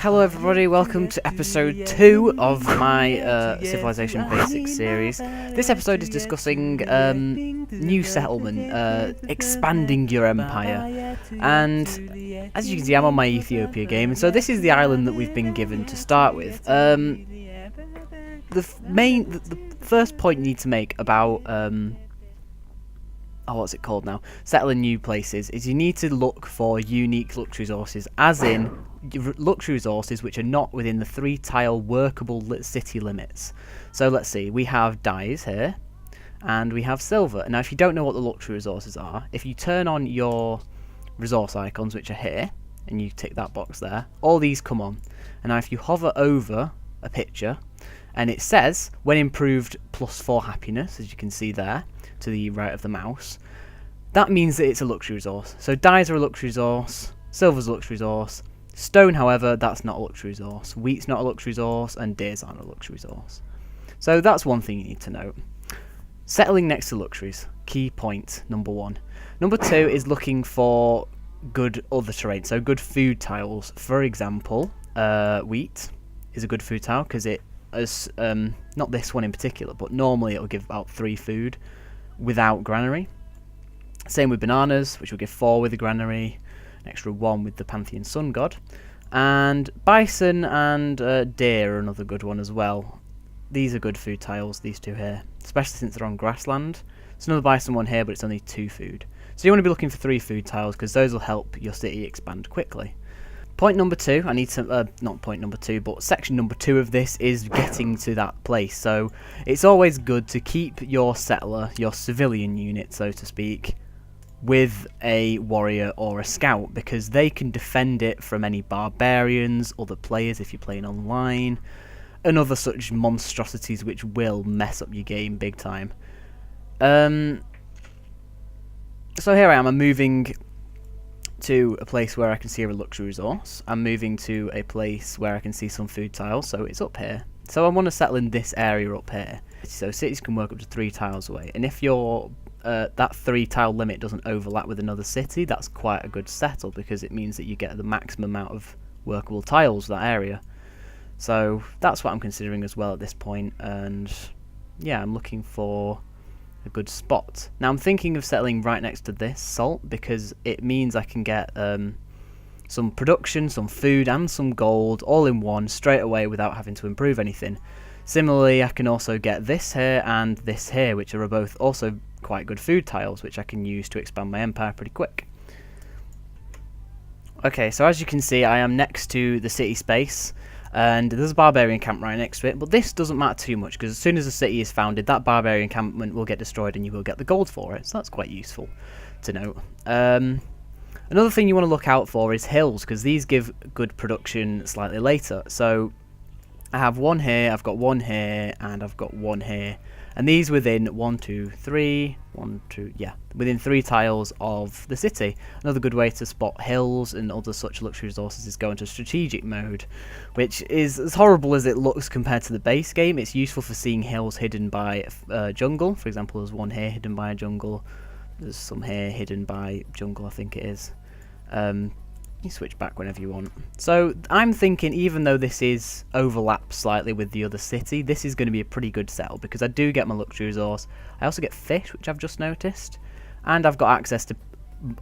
Hello everybody, welcome to episode 2 of my Civilization Basics series. This episode is discussing new settlement, expanding your empire. And as you can see, I'm on my Ethiopia game, and so this is the island that we've been given to start with. The first point you need to make about what's it called now? Settling new places is you need to look for unique luxury resources, as in luxury resources which are not within the 3-tile workable city limits. So let's see, we have dyes here, and we have silver. Now if you don't know what the luxury resources are, if you turn on your resource icons, which are here, and you tick that box there, all these come on. And now if you hover over a picture, and it says, when improved, +4 happiness, as you can see there, to the right of the mouse, that means that it's a luxury resource. So dyes are a luxury resource, silver's a luxury resource, stone, however, that's not a luxury resource, wheat's not a luxury resource, and deers aren't a luxury resource. So that's one thing you need to note. Settling next to luxuries, key point number 1. Number 2 is looking for good other terrain, so good food tiles. For example, wheat is a good food tile because it is, not this one in particular, but normally it will give about 3 food without granary. Same with bananas, which will give 4 with the granary, an extra 1 with the Pantheon Sun God. And bison and deer are another good one as well. These are good food tiles, these two here, especially since they're on grassland. There's another bison one here, but it's only 2 food. So you want to be looking for 3 food tiles because those will help your city expand quickly. Point number 2, I need to, not point number 2, but section number 2 of this is getting to that place. So it's always good to keep your settler, your civilian unit, so to speak, with a warrior or a scout, because they can defend it from any barbarians, other players if you're playing online, and other such monstrosities which will mess up your game big time. So here I am, I'm moving to a place where I can see a luxury resource. I'm moving to a place where I can see some food tiles, so it's up here. So I want to settle in this area up here. So cities can work up to 3 tiles away, and if your that 3-tile limit doesn't overlap with another city, that's quite a good settle, because it means that you get the maximum amount of workable tiles for that area. So that's what I'm considering as well at this point, and yeah, I'm looking for a good spot. Now I'm thinking of settling right next to this salt, because it means I can get some production, some food and some gold all in one straight away without having to improve anything. Similarly, I can also get this here and this here, which are both also quite good food tiles, which I can use to expand my empire pretty quick. Okay, so as you can see, I am next to the city space, and there's a barbarian camp right next to it, but this doesn't matter too much because as soon as a city is founded, that barbarian encampment will get destroyed and you will get the gold for it, so that's quite useful to note. Another thing you want to look out for is hills, because these give good production slightly later. So I have one here, I've got one here, and I've got one here, and these within within 3 tiles of the city. Another good way to spot hills and other such luxury resources is go into strategic mode, which is as horrible as it looks compared to the base game. It's useful for seeing hills hidden by jungle. For example, there's one here hidden by a jungle, there's some here hidden by jungle, I think it is. You switch back whenever you want. So I'm thinking, even though this is overlapped slightly with the other city, this is going to be a pretty good settle, because I do get my luxury resource. I also get fish, which I've just noticed, and I've got access to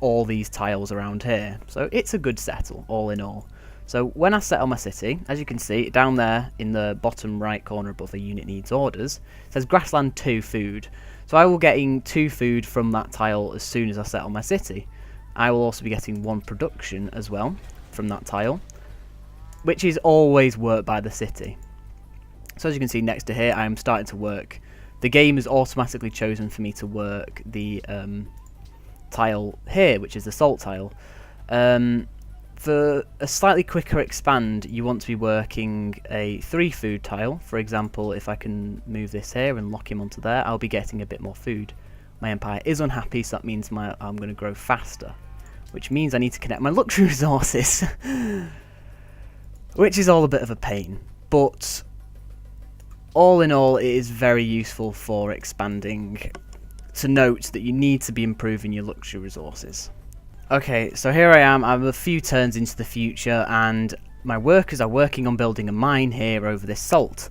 all these tiles around here. So it's a good settle, all in all. So when I settle my city, as you can see, down there in the bottom right corner above a unit needs orders, it says grassland 2 food. So I will be getting 2 food from that tile as soon as I settle my city. I will also be getting 1 production as well from that tile, which is always worked by the city. So as you can see next to here, I am starting to work. The game has automatically chosen for me to work the tile here, which is the salt tile. For a slightly quicker expand, you want to be working a 3 food tile. For example, if I can move this here and lock him onto there, I'll be getting a bit more food. My empire is unhappy, so that means I'm going to grow faster, which means I need to connect my luxury resources, which is all a bit of a pain. But all in all, it is very useful for expanding, to note that you need to be improving your luxury resources. Okay, so here I am, I'm a few turns into the future, and my workers are working on building a mine here over this salt.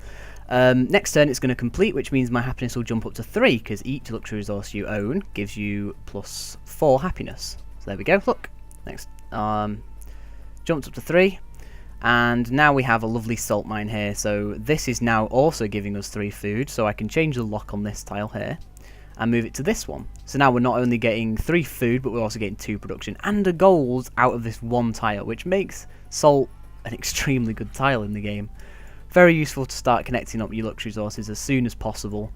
Next turn it's going to complete, which means my happiness will jump up to 3, because each luxury resource you own gives you plus 4 happiness. So there we go, look. Next, jumped up to 3, and now we have a lovely salt mine here. So this is now also giving us 3 food, so I can change the lock on this tile here and move it to this one. So now we're not only getting 3 food, but we're also getting 2 production and a gold out of this one tile, which makes salt an extremely good tile in the game. Very useful to start connecting up your luxury resources as soon as possible.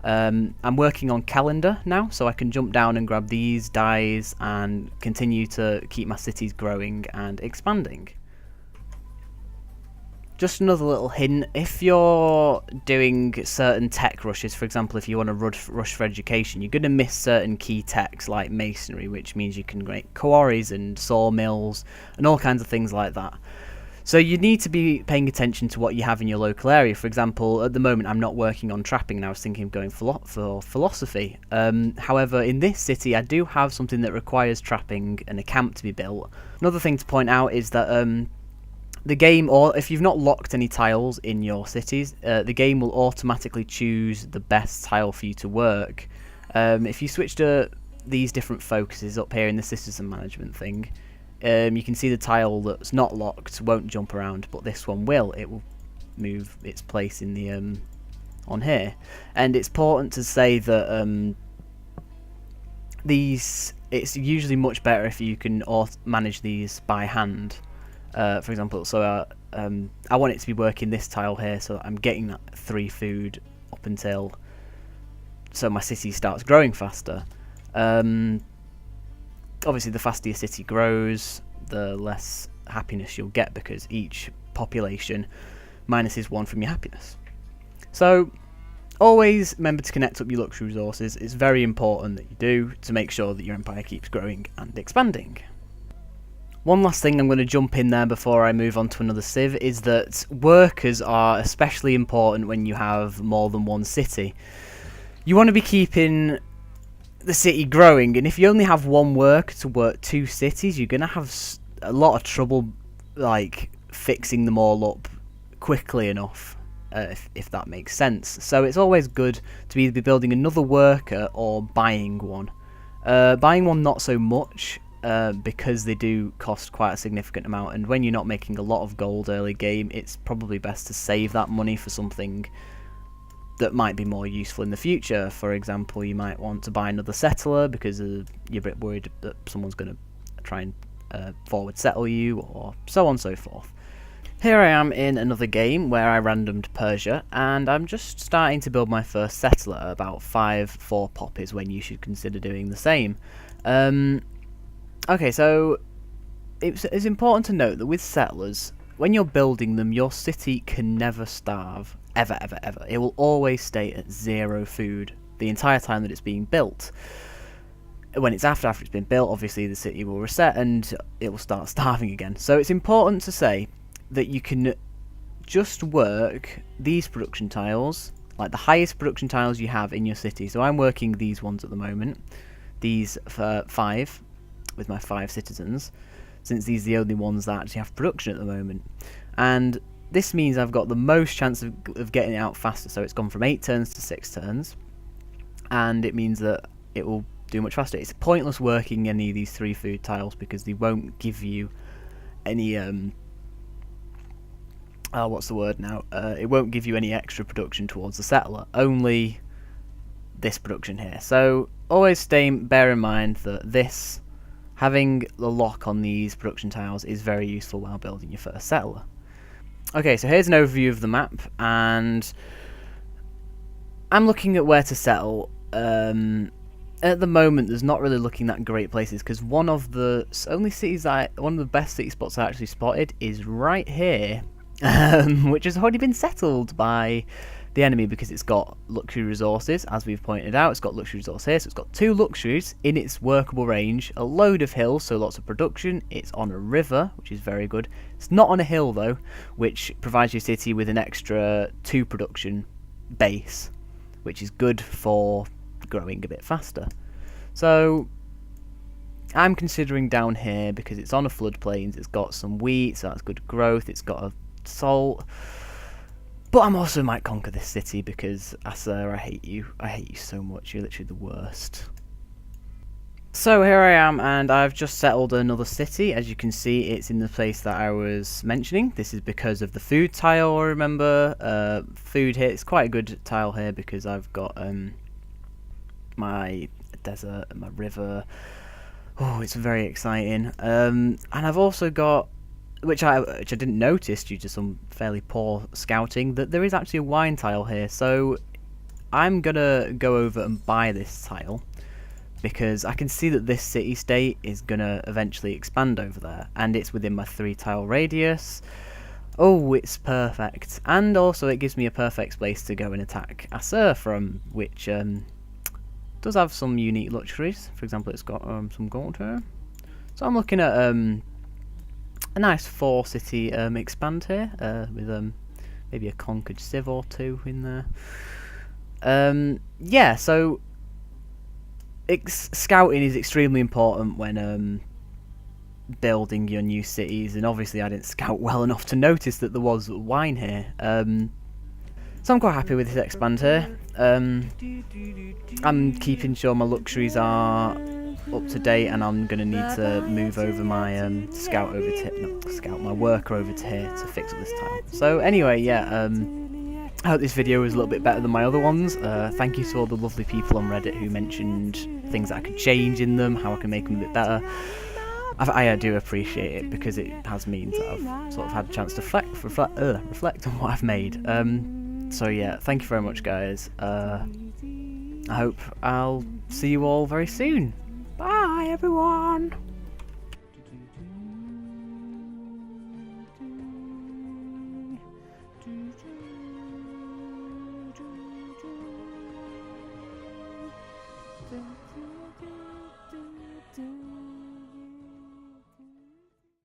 I'm working on calendar now, so I can jump down and grab these dyes and continue to keep my cities growing and expanding. Just another little hint, if you're doing certain tech rushes, for example if you want to rush for education, you're going to miss certain key techs like masonry, which means you can make quarries and sawmills and all kinds of things like that. So you need to be paying attention to what you have in your local area. For example, at the moment I'm not working on trapping and I was thinking of going for philosophy. However, in this city I do have something that requires trapping and a camp to be built. Another thing to point out is that the game, or if you've not locked any tiles in your cities, the game will automatically choose the best tile for you to work. If you switch to these different focuses up here in the citizen management thing, you can see the tile that's not locked won't jump around, but this one will. It will move its place in the on here. And it's important to say that it's usually much better if you can manage these by hand. For example, so I want it to be working this tile here, so that I'm getting that 3 food up until so my city starts growing faster. Obviously the faster your city grows, the less happiness you'll get, because each population minuses 1 from your happiness. So always remember to connect up your luxury resources. It's very important that you do, to make sure that your empire keeps growing and expanding. One last thing I'm going to jump in there before I move on to another civ is that workers are especially important when you have more than one city. You want to be keeping the city growing, and if you only have one worker to work 2 cities, you're going to have a lot of trouble like fixing them all up quickly enough, if that makes sense. So it's always good to either be building another worker or buying one. Buying one not so much, because they do cost quite a significant amount, and when you're not making a lot of gold early game, it's probably best to save that money for something that might be more useful in the future. For example, you might want to buy another settler because you're a bit worried that someone's going to try and forward settle you, or so on and so forth. Here I am in another game where I randomed Persia, and I'm just starting to build my first settler. About 5-4 pop is when you should consider doing the same. Okay, so it's important to note that with settlers, when you're building them, your city can never starve. Ever, ever, ever. It will always stay at 0 food the entire time that it's being built. When it's after it's been built, obviously the city will reset and it will start starving again. So it's important to say that you can just work these production tiles, like the highest production tiles you have in your city. So I'm working these ones at the moment, these 5 with my 5 citizens, since these are the only ones that actually have production at the moment. And this means I've got the most chance of getting it out faster. So it's gone from 8 turns to 6 turns, and it means that it will do much faster. It's pointless working any of these 3 food tiles because they won't give you any what's the word now? It won't give you any extra production towards the settler, only this production here. So always bear in mind that having the lock on these production tiles is very useful while building your first settler. Okay, so here's an overview of the map, and I'm looking at where to settle. At the moment, there's not really looking that great places, because one of the best city spots I actually spotted is right here, which has already been settled by the enemy because it's got luxury resources, as we've pointed out. It's got luxury resource here, so it's got 2 luxuries in its workable range, a load of hills, so lots of production. It's on a river, which is very good. It's not on a hill though, which provides your city with an extra 2 production base, which is good for growing a bit faster. So I'm considering down here because it's on a floodplains. It's got some wheat, so that's good growth. It's got a salt. But I'm also might conquer this city because, Asur, I hate you. I hate you so much. You're literally the worst. So here I am, and I've just settled another city. As you can see, it's in the place that I was mentioning. This is because of the food tile, I remember. Food here, it's quite a good tile here because I've got my desert and my river. Oh, it's very exciting. And I've also got, which I didn't notice due to some fairly poor scouting, that there is actually a wine tile here. So I'm gonna go over and buy this tile, because I can see that this city-state is going to eventually expand over there, and it's within my 3-tile radius. Oh, it's perfect. And also it gives me a perfect place to go and attack Asur from, which does have some unique luxuries. For example, it's got some gold here. So I'm looking at a nice 4-city expand here, with maybe a conquered civ or 2 in there. Yeah, so scouting is extremely important when building your new cities, and obviously I didn't scout well enough to notice that there was wine here. So I'm quite happy with this expand here. I'm keeping sure my luxuries are up to date, and I'm going to need to move over my my worker over to here to fix up this tile. So anyway, yeah, I hope this video was a little bit better than my other ones. Thank you to all the lovely people on Reddit who mentioned things that I could change in them, how I can make them a bit better. I do appreciate it because it has means that I've sort of had a chance to reflect on what I've made. So yeah, thank you very much, guys. I hope I'll see you all very soon. Bye, everyone! Thing.